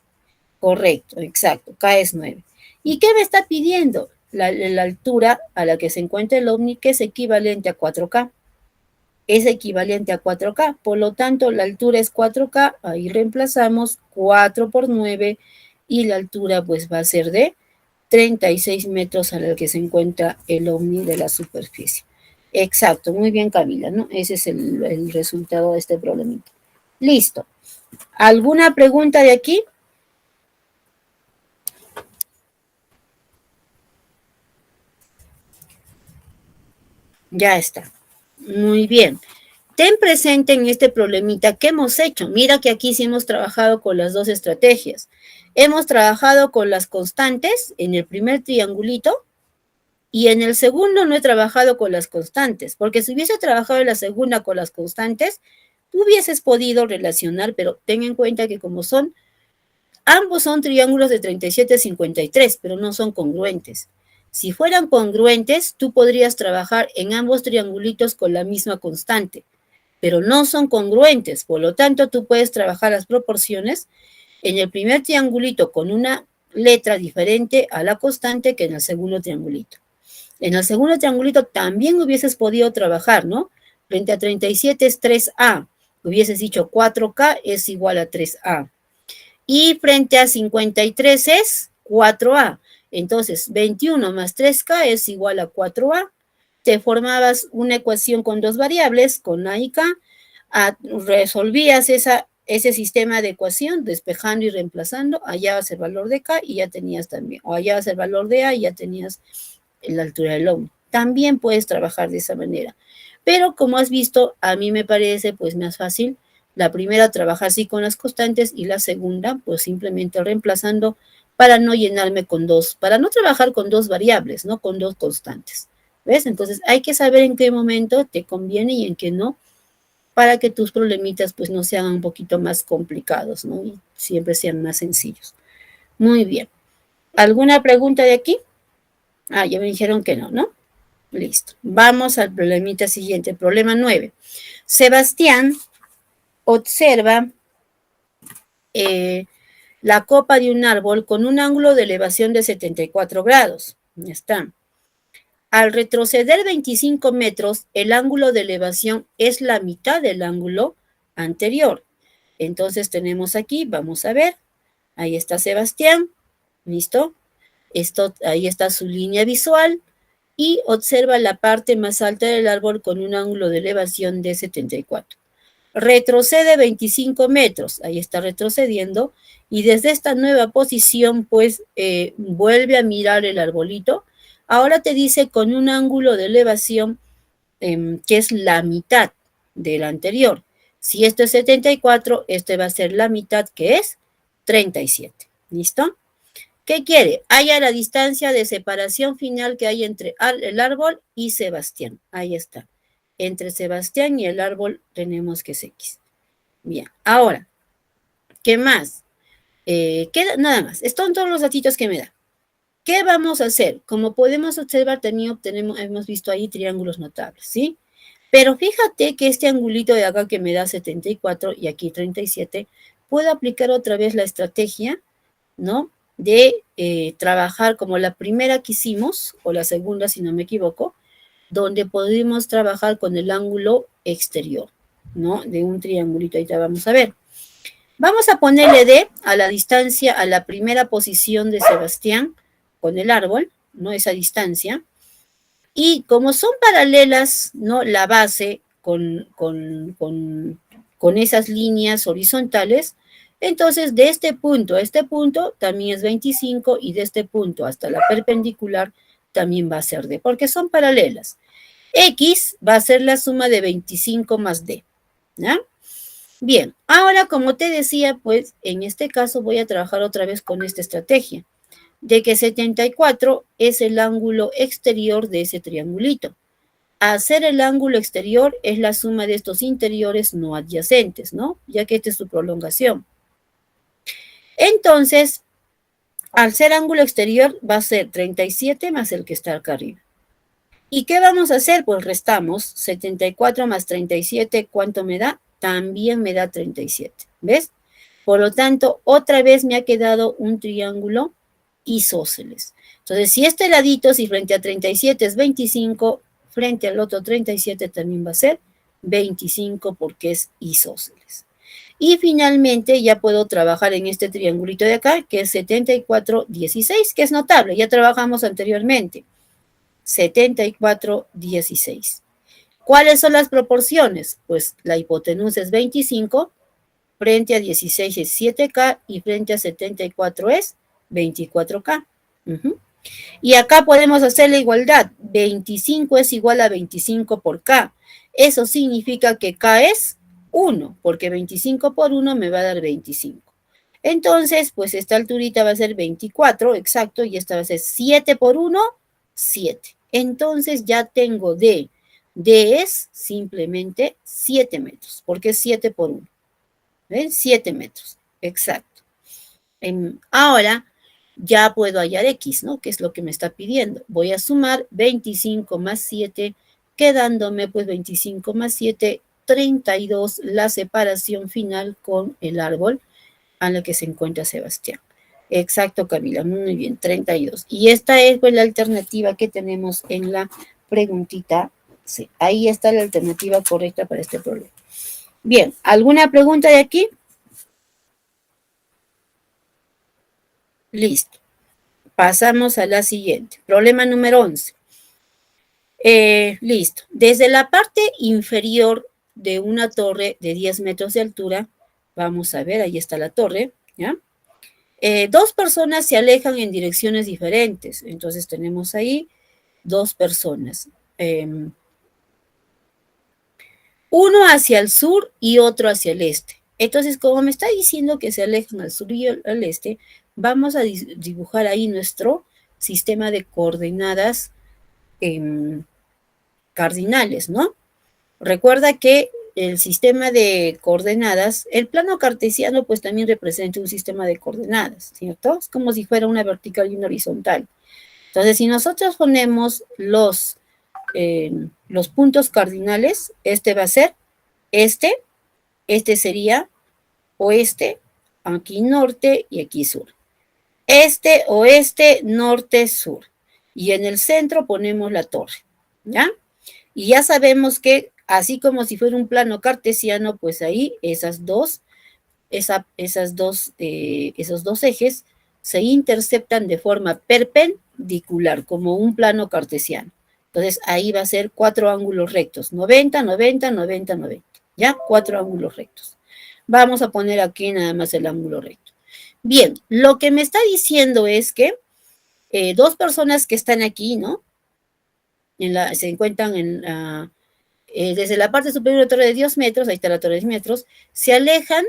Correcto, exacto, K es 9. ¿Y qué me está pidiendo? La altura a la que se encuentra el ovni, que es equivalente a 4K. Es equivalente a 4K, por lo tanto la altura es 4K, ahí reemplazamos 4 por 9 y la altura pues va a ser de 36 metros a la que se encuentra el ovni de la superficie. Exacto, muy bien Camila, ¿no? Ese es el resultado de este problemita. Listo. ¿Alguna pregunta de aquí? Ya está. Muy bien. Ten presente en este problemita qué hemos hecho. Mira que aquí sí hemos trabajado con las dos estrategias. Hemos trabajado con las constantes en el primer triangulito y en el segundo no he trabajado con las constantes, porque si hubiese trabajado en la segunda con las constantes, tú hubieses podido relacionar, pero ten en cuenta que como son, ambos son triángulos de 37 a 53, pero no son congruentes. Si fueran congruentes, tú podrías trabajar en ambos triangulitos con la misma constante, pero no son congruentes, por lo tanto tú puedes trabajar las proporciones en el primer triangulito con una letra diferente a la constante que en el segundo triangulito. En el segundo triangulito también hubieses podido trabajar, ¿no? Frente a 37 es 3A, hubieses dicho 4K es igual a 3A. Y frente a 53 es 4A. Entonces, 21 más 3K es igual a 4A. Te formabas una ecuación con dos variables, con A y K, resolvías ese sistema de ecuación, despejando y reemplazando, hallabas el valor de K y ya tenías también, o hallabas el valor de A y ya tenías la altura del ovni. También puedes trabajar de esa manera. Pero como has visto, a mí me parece pues más fácil la primera trabajar así con las constantes y la segunda pues simplemente reemplazando para no llenarme con dos, para no trabajar con dos variables, ¿no? Con dos constantes. ¿Ves? Entonces hay que saber en qué momento te conviene y en qué no, para que tus problemitas pues no sean un poquito más complicados, ¿no? Y siempre sean más sencillos. Muy bien. ¿Alguna pregunta de aquí? Ah, ya me dijeron que no, ¿no? Listo. Vamos al problemita siguiente, problema 9. Sebastián observa la copa de un árbol con un ángulo de elevación de 74 grados. Ya está. Al retroceder 25 metros, el ángulo de elevación es la mitad del ángulo anterior. Entonces tenemos aquí, vamos a ver, ahí está Sebastián, ¿listo? Ahí está su línea visual y observa la parte más alta del árbol con un ángulo de elevación de 74. retrocede 25 metros, ahí está retrocediendo, y desde esta nueva posición, pues, vuelve a mirar el arbolito. Ahora te dice con un ángulo de elevación que es la mitad del anterior. Si esto es 74, este va a ser la mitad, que es 37. ¿Listo? ¿Qué quiere? Haya la distancia de separación final que hay entre el árbol y Sebastián. Ahí está. Entre Sebastián y el árbol tenemos que es X. Bien, ahora, ¿qué más? Queda nada más. Estos son todos los datitos que me da. ¿Qué vamos a hacer? Como podemos observar, también hemos visto ahí triángulos notables, ¿sí? Pero fíjate que este angulito de acá que me da 74 y aquí 37, puedo aplicar otra vez la estrategia, ¿no? De trabajar como la primera que hicimos, o la segunda si no me equivoco, donde podemos trabajar con el ángulo exterior, ¿no? De un triangulito, ahorita vamos a ver. Vamos a ponerle D a la distancia, a la primera posición de Sebastián con el árbol, ¿no? Esa distancia. Y como son paralelas, ¿no? La base con esas líneas horizontales, entonces de este punto a este punto también es 25 y de este punto hasta la perpendicular también va a ser D, porque son paralelas. X va a ser la suma de 25 más D, ¿ya? Bien, ahora como te decía, pues en este caso voy a trabajar otra vez con esta estrategia de que 74 es el ángulo exterior de ese triangulito. Hacer el ángulo exterior es la suma de estos interiores no adyacentes, ¿no? Ya que esta es su prolongación. Entonces, al ser ángulo exterior va a ser 37 más el que está acá arriba. ¿Y qué vamos a hacer? Pues restamos 74 más 37, ¿cuánto me da? También me da 37, ¿ves? Por lo tanto, otra vez me ha quedado un triángulo isósceles. Entonces, si este ladito, si frente a 37 es 25, frente al otro 37 también va a ser 25 porque es isósceles. Y finalmente ya puedo trabajar en este triangulito de acá, que es 74, 16, que es notable, ya trabajamos anteriormente. 74, 16. ¿Cuáles son las proporciones? Pues la hipotenusa es 25, frente a 16 es 7K y frente a 74 es 24K. Y acá podemos hacer la igualdad. 25 es igual a 25 por K. Eso significa que K es 1, porque 25 por 1 me va a dar 25. Entonces, pues esta alturita va a ser 24, exacto, y esta va a ser 7 por 1, 7. Entonces ya tengo D. D es simplemente 7 metros, porque es 7 por 1. ¿Ven? 7 metros, exacto. Ahora ya puedo hallar X, ¿no? Que es lo que me está pidiendo. Voy a sumar 25 más 7, quedándome pues 25 más 7, 32, la separación final con el árbol a la que se encuentra Sebastián. Exacto, Camila, muy bien, 32. Y esta es pues la alternativa que tenemos en la preguntita. Sí, ahí está la alternativa correcta para este problema. Bien, ¿alguna pregunta de aquí? Listo. Pasamos a la siguiente. Problema número 11. Listo. Desde la parte inferior de una torre de 10 metros de altura, vamos a ver, ahí está la torre, ¿ya? Dos personas se alejan en direcciones diferentes. Entonces tenemos ahí dos personas. Uno hacia el sur y otro hacia el este. Entonces, como me está diciendo que se alejan al sur y al este, vamos a dibujar ahí nuestro sistema de coordenadas cardinales, ¿no? Recuerda que el sistema de coordenadas, el plano cartesiano pues también representa un sistema de coordenadas, ¿cierto? Es como si fuera una vertical y una horizontal. Entonces, si nosotros ponemos los puntos cardinales, este va a ser este sería oeste, aquí norte y aquí sur. Este, oeste, norte, sur. Y en el centro ponemos la torre, ¿ya? Y ya sabemos que así como si fuera un plano cartesiano, pues ahí esos dos ejes se interceptan de forma perpendicular, como un plano cartesiano. Entonces ahí va a ser 4 ángulos rectos, 90, 90, 90, 90, ¿ya? 4 ángulos rectos. Vamos a poner aquí nada más el ángulo recto. Bien, lo que me está diciendo es que dos personas que están aquí, ¿no? Se encuentran desde la parte superior de la torre de 10 metros, ahí está la torre de 10 metros, se alejan,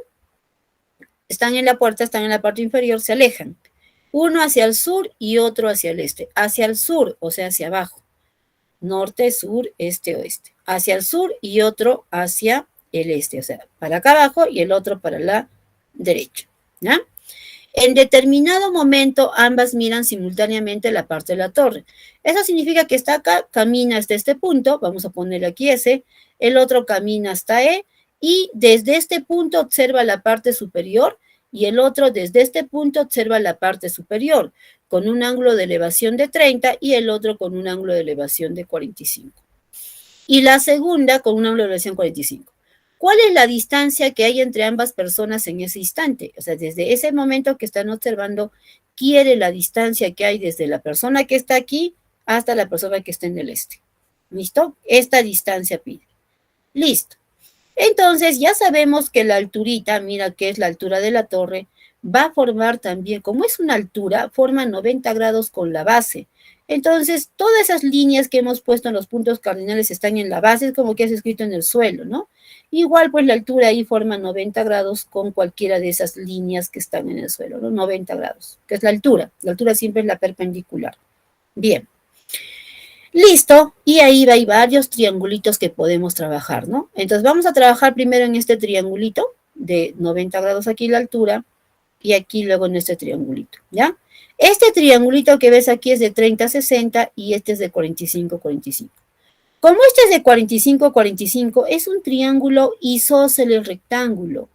están en la puerta, están en la parte inferior, se alejan. Uno hacia el sur y otro hacia el este. Hacia el sur, o sea, hacia abajo. Norte, sur, este, oeste. Hacia el sur y otro hacia el este, o sea, para acá abajo y el otro para la derecha, ¿ya? En determinado momento, ambas miran simultáneamente la parte de la torre. Eso significa que está acá, camina hasta este punto, vamos a ponerle aquí S, el otro camina hasta E, y desde este punto observa la parte superior, y el otro desde este punto observa la parte superior, con un ángulo de elevación de 30 y el otro con un ángulo de elevación de 45. Y la segunda con un ángulo de elevación 45. ¿Cuál es la distancia que hay entre ambas personas en ese instante? O sea, desde ese momento que están observando, quiere la distancia que hay desde la persona que está aquí hasta la persona que está en el este. ¿Listo? Esta distancia pide. Listo. Entonces, ya sabemos que la alturita, mira que es la altura de la torre, va a formar también, como es una altura, forma 90 grados con la base. Entonces, todas esas líneas que hemos puesto en los puntos cardinales están en la base, es como que has escrito en el suelo, ¿no? Igual, pues la altura ahí forma 90 grados con cualquiera de esas líneas que están en el suelo, ¿no? 90 grados, que es la altura. La altura siempre es la perpendicular. Bien. Listo, y ahí hay varios triangulitos que podemos trabajar, ¿no? Entonces vamos a trabajar primero en este triangulito de 90 grados aquí la altura y aquí luego en este triangulito, ¿ya? Este triangulito que ves aquí es de 30 a 60 y este es de 45 a 45. Como este es de 45 a 45, es un triángulo isósceles rectángulo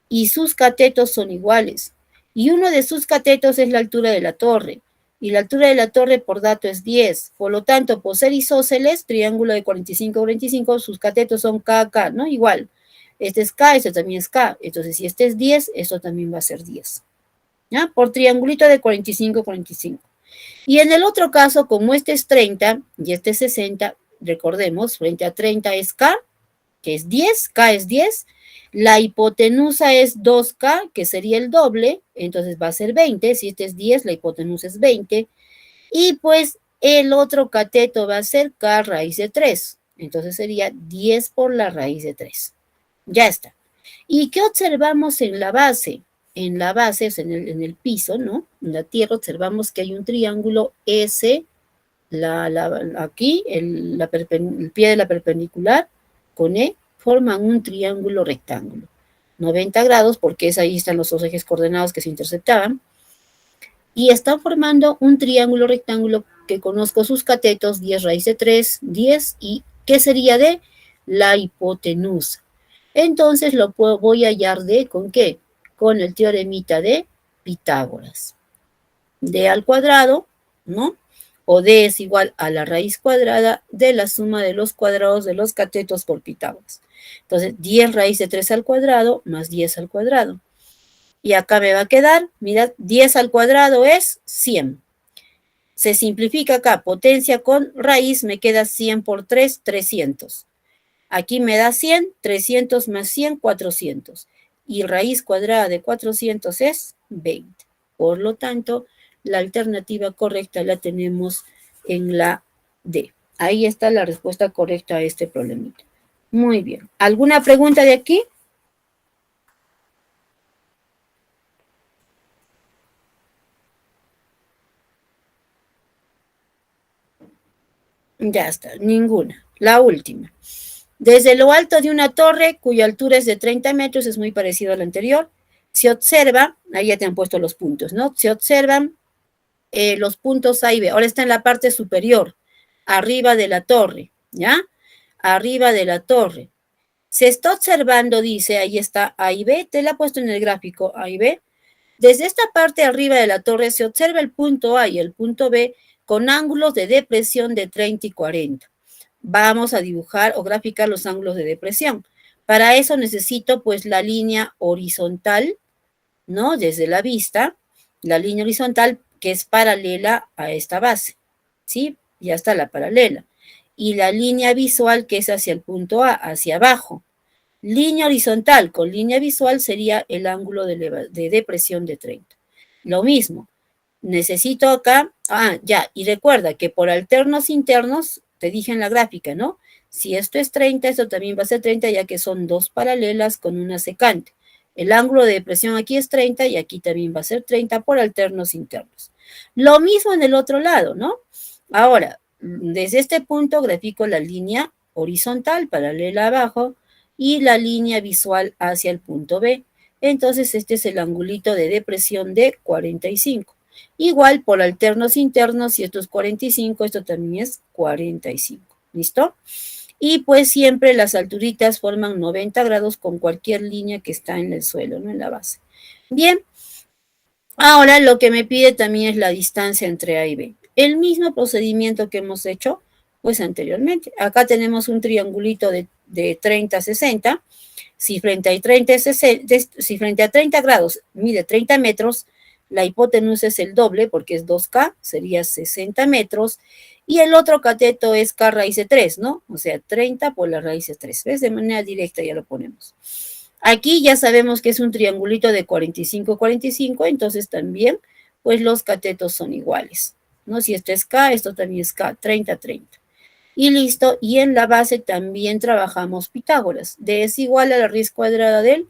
y sus catetos son iguales. Y uno de sus catetos es la altura de la torre. Y la altura de la torre por dato es 10. Por lo tanto, por ser isósceles, triángulo de 45 a 45, sus catetos son K, K, ¿no? Igual. Este es K, este también es K. Entonces, si este es 10, eso también va a ser 10. ¿Ya? Por triangulito de 45 a 45. Y en el otro caso, como este es 30 y este es 60, recordemos, frente a 30 es K, que es 10, K es 10, la hipotenusa es 2K, que sería el doble, entonces va a ser 20, si este es 10, la hipotenusa es 20, y pues el otro cateto va a ser K raíz de 3, entonces sería 10 por la raíz de 3. Ya está. ¿Y qué observamos en la base? En la base, en el piso, ¿no? En la tierra observamos que hay un triángulo S, aquí, el pie de la perpendicular, con E, forman un triángulo rectángulo. 90 grados, porque ahí están los dos ejes coordenados que se interceptaban, y están formando un triángulo rectángulo que conozco sus catetos, 10 raíz de 3, 10, y ¿qué sería de? La hipotenusa. Entonces voy a hallar de, ¿con qué? Con el teoremita de Pitágoras. D al cuadrado, ¿no? O D es igual a la raíz cuadrada de la suma de los cuadrados de los catetos por Pitágoras. Entonces, 10 raíz de 3 al cuadrado más 10 al cuadrado. Y acá me va a quedar, mirad, 10 al cuadrado es 100. Se simplifica acá, potencia con raíz, me queda 100 por 3, 300. Aquí me da 100, 300 más 100, 400. Y raíz cuadrada de 400 es 20. Por lo tanto, la alternativa correcta la tenemos en la D. Ahí está la respuesta correcta a este problemita. Muy bien. ¿Alguna pregunta de aquí? Ya está, ninguna. La última. Desde lo alto de una torre, cuya altura es de 30 metros, es muy parecido a la anterior, se observa, ahí ya te han puesto los puntos, ¿no? Se observan los puntos A y B. Ahora está en la parte superior, arriba de la torre, ¿ya? Arriba de la torre. Se está observando, dice, ahí está A y B, te la he puesto en el gráfico A y B. Desde esta parte arriba de la torre se observa el punto A y el punto B con ángulos de depresión de 30 y 40. Vamos a dibujar o graficar los ángulos de depresión. Para eso necesito pues la línea horizontal, ¿no? Desde la vista, la línea horizontal que es paralela a esta base, ¿sí? Ya está la paralela. Y la línea visual que es hacia el punto A, hacia abajo. Línea horizontal con línea visual sería el ángulo de depresión de 30. Lo mismo, necesito acá, ya, y recuerda que por alternos internos, te dije en la gráfica, ¿no? Si esto es 30, esto también va a ser 30, ya que son dos paralelas con una secante. El ángulo de depresión aquí es 30 y aquí también va a ser 30 por alternos internos. Lo mismo en el otro lado, ¿no? Ahora, desde este punto grafico la línea horizontal paralela abajo y la línea visual hacia el punto B. Entonces, este es el angulito de depresión de 45. Igual por alternos internos, si esto es 45, esto también es 45. ¿Listo? Y pues siempre las alturitas forman 90 grados con cualquier línea que está en el suelo, ¿no? En la base. Bien, ahora lo que me pide también es la distancia entre A y B. El mismo procedimiento que hemos hecho pues anteriormente. Acá tenemos un triangulito de 30 a 60. Si frente a 30, si frente a 30 grados mide 30 metros, la hipotenusa es el doble porque es 2K, sería 60 metros. Y el otro cateto es K raíz de 3, ¿no? O sea, 30 por la raíz de 3. ¿Ves? De manera directa ya lo ponemos. Aquí ya sabemos que es un triangulito de 45-45, entonces también, pues los catetos son iguales, ¿no? Si esto es K, esto también es K, 30-30. Y listo, y en la base también trabajamos Pitágoras. D es igual a la raíz cuadrada del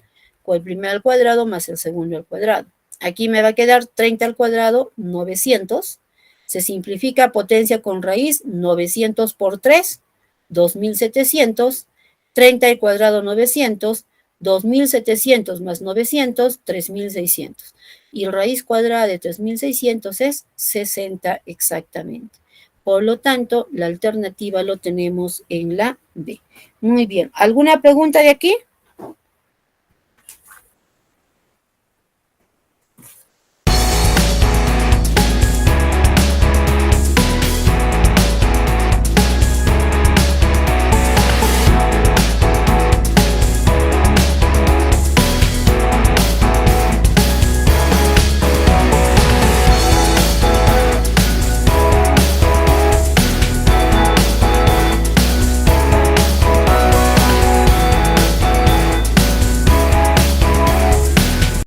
primer al cuadrado más el segundo al cuadrado. Aquí me va a quedar 30 al cuadrado, 900. Se simplifica potencia con raíz, 900 por 3, 2700. 30 al cuadrado, 900. 2700 más 900, 3600. Y raíz cuadrada de 3600 es 60 exactamente. Por lo tanto, la alternativa lo tenemos en la B. Muy bien. ¿Alguna pregunta de aquí?